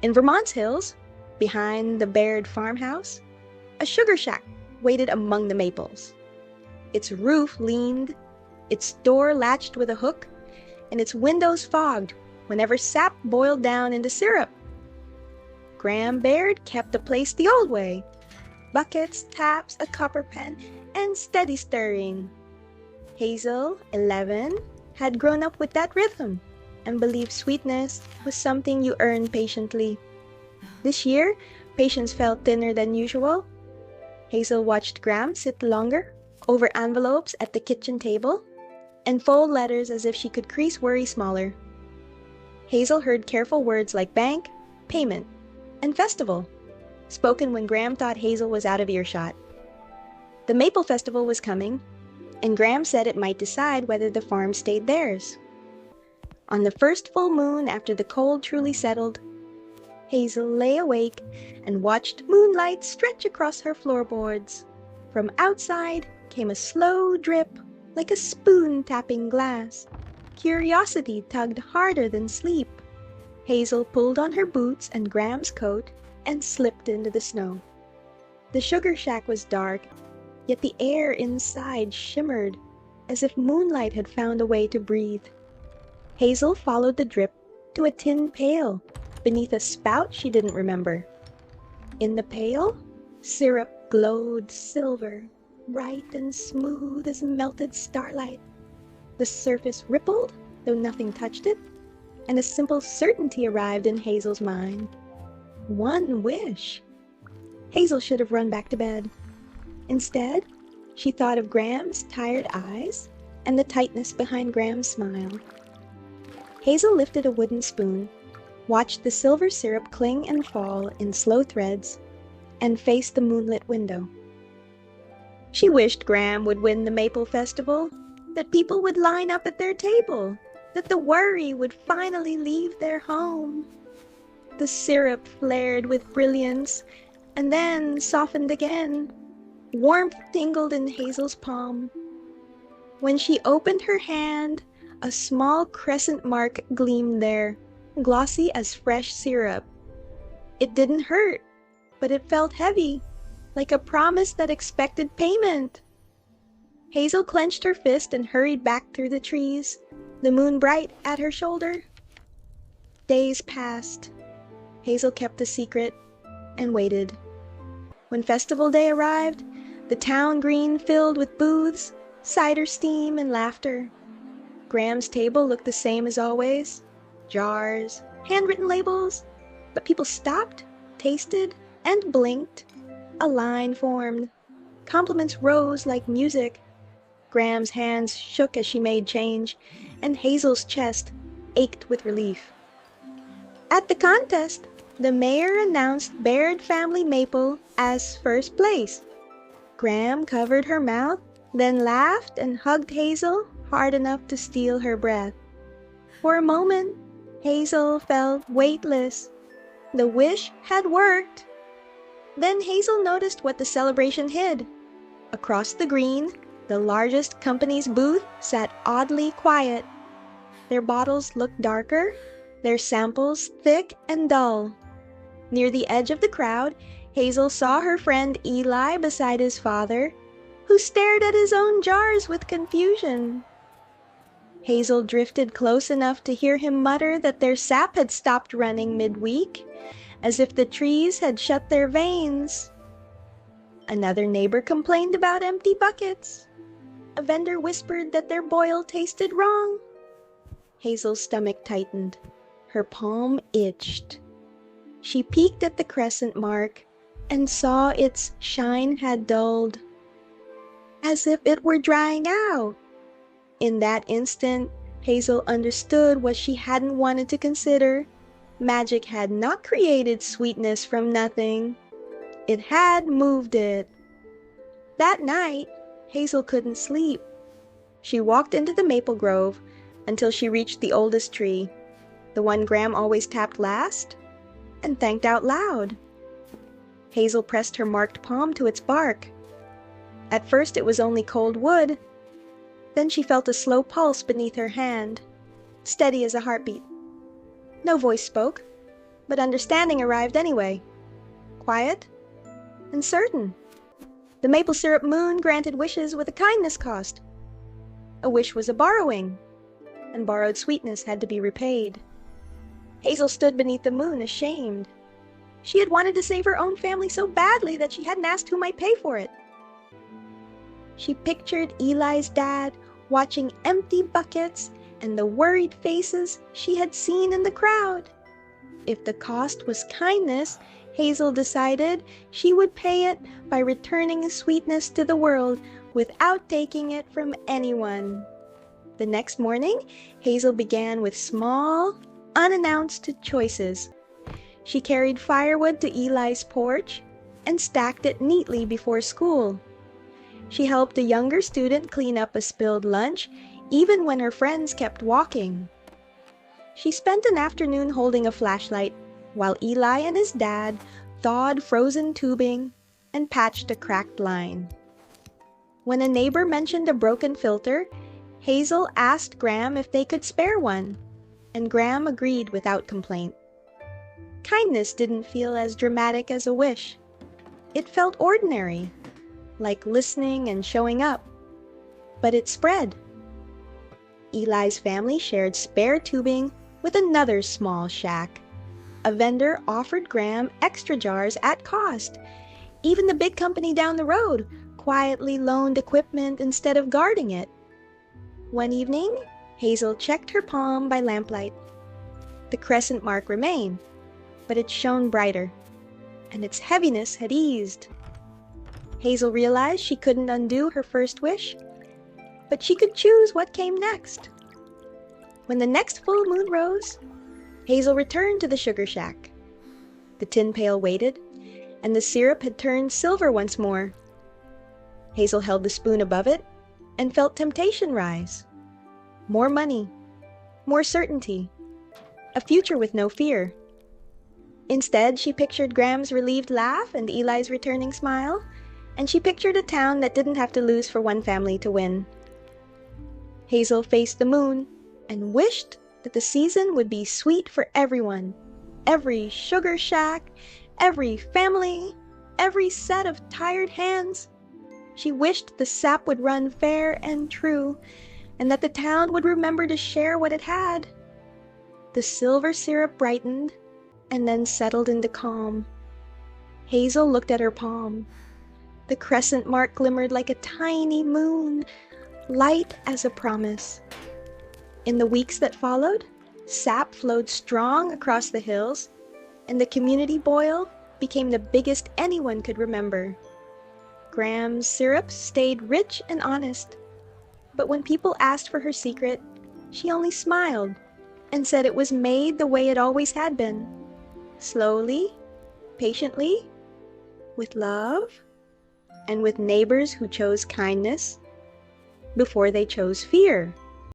In Vermont's hills, behind the Baird farmhouse, a sugar shack waited among the maples. Its roof leaned, its door latched with a hook, and its windows fogged whenever sap boiled down into syrup. Graham Baird kept the place the old way: buckets, taps, a copper pen, and steady stirring. Hazel, 11, had grown up with that rhythm and believed sweetness was something you earned patiently. This year, patience felt thinner than usual. Hazel watched Graham sit longer over envelopes at the kitchen table and fold letters as if she could crease worry smaller. Hazel heard careful words like bank, payment, and festival, spoken when Graham thought Hazel was out of earshot. The Maple Festival was coming, and Graham said it might decide whether the farm stayed theirs. On the first full moon after the cold truly settled, Hazel lay awake and watched moonlight stretch across her floorboards. From outside came a slow drip, like a spoon tapping glass. Curiosity tugged harder than sleep. Hazel pulled on her boots and Graham's coat and slipped into the snow. The sugar shack was dark, yet the air inside shimmered, as if moonlight had found a way to breathe. Hazel followed the drip to a tin pail beneath a spout she didn't remember. In the pail, syrup glowed silver, bright and smooth as melted starlight. The surface rippled, though nothing touched it, and a simple certainty arrived in Hazel's mind. One wish. Hazel should have run back to bed. Instead, she thought of Graham's tired eyes and the tightness behind Graham's smile. Hazel lifted a wooden spoon, watched the silver syrup cling and fall in slow threads, and faced the moonlit window. She wished Graham would win the Maple Festival, that people would line up at their table, that the worry would finally leave their home. The syrup flared with brilliance, and then softened again. Warmth tingled in Hazel's palm. When she opened her hand, a small crescent mark gleamed there, glossy as fresh syrup. It didn't hurt, but it felt heavy, like a promise that expected payment. Hazel clenched her fist and hurried back through the trees, the moon bright at her shoulder. Days passed. Hazel kept the secret and waited. When festival day arrived, the town green filled with booths, cider steam, and laughter. Graham's table looked the same as always. Jars, handwritten labels, but people stopped, tasted, and blinked. A line formed. Compliments rose like music. Graham's hands shook as she made change, and Hazel's chest ached with relief. At the contest, the mayor announced Baird Family Maple as first place. Graham covered her mouth, then laughed and hugged Hazel hard enough to steal her breath. For a moment, Hazel felt weightless. The wish had worked. Then Hazel noticed what the celebration hid. Across the green, the largest company's booth sat oddly quiet. Their bottles looked darker, their samples thick and dull. Near the edge of the crowd, Hazel saw her friend Eli beside his father, who stared at his own jars with confusion. Hazel drifted close enough to hear him mutter that their sap had stopped running midweek, as if the trees had shut their veins. Another neighbor complained about empty buckets. A vendor whispered that their boil tasted wrong. Hazel's stomach tightened. Her palm itched. She peeked at the crescent mark and saw its shine had dulled, as if it were drying out. In that instant, Hazel understood what she hadn't wanted to consider. Magic had not created sweetness from nothing. It had moved it. That night, Hazel couldn't sleep. She walked into the maple grove until she reached the oldest tree, the one Graham always tapped last, and thanked out loud. Hazel pressed her marked palm to its bark. At first it was only cold wood. Then she felt a slow pulse beneath her hand, steady as a heartbeat. No voice spoke, But understanding arrived anyway, quiet and certain. The maple syrup moon granted wishes with a kindness cost. A wish was a borrowing, and borrowed sweetness had to be repaid. Hazel stood beneath the moon, ashamed. She had wanted to save her own family so badly that she hadn't asked who might pay for it. She pictured Eli's dad watching empty buckets and the worried faces she had seen in the crowd. If the cost was kindness, Hazel decided she would pay it by returning sweetness to the world without taking it from anyone. The next morning, Hazel began with small, unannounced choices. She carried firewood to Eli's porch and stacked it neatly before school. She helped a younger student clean up a spilled lunch, even when her friends kept walking. She spent an afternoon holding a flashlight while Eli and his dad thawed frozen tubing and patched a cracked line. When a neighbor mentioned a broken filter, Hazel asked Graham if they could spare one, and Graham agreed without complaint. Kindness didn't feel as dramatic as a wish. It felt ordinary, like listening and showing up. But it spread. Eli's family shared spare tubing with another small shack. A vendor offered Graham extra jars at cost. Even the big company down the road quietly loaned equipment instead of guarding it. One evening, Hazel checked her palm by lamplight. The crescent mark remained, but it shone brighter, and its heaviness had eased. Hazel realized she couldn't undo her first wish, but she could choose what came next. When the next full moon rose, Hazel returned to the sugar shack. The tin pail waited, and the syrup had turned silver once more. Hazel held the spoon above it and felt temptation rise. More money, more certainty, a future with no fear. Instead, she pictured Graham's relieved laugh and Eli's returning smile, and she pictured a town that didn't have to lose for one family to win. Hazel faced the moon and wished that the season would be sweet for everyone. Every sugar shack, every family, every set of tired hands. She wished the sap would run fair and true, and that the town would remember to share what it had. The silver syrup brightened and then settled into calm. Hazel looked at her palm. The crescent mark glimmered like a tiny moon, light as a promise. In the weeks that followed, sap flowed strong across the hills, and the community boil became the biggest anyone could remember. Graham's syrup stayed rich and honest, but when people asked for her secret, she only smiled and said it was made the way it always had been, slowly, patiently, with love, and with neighbors who chose kindness before they chose fear.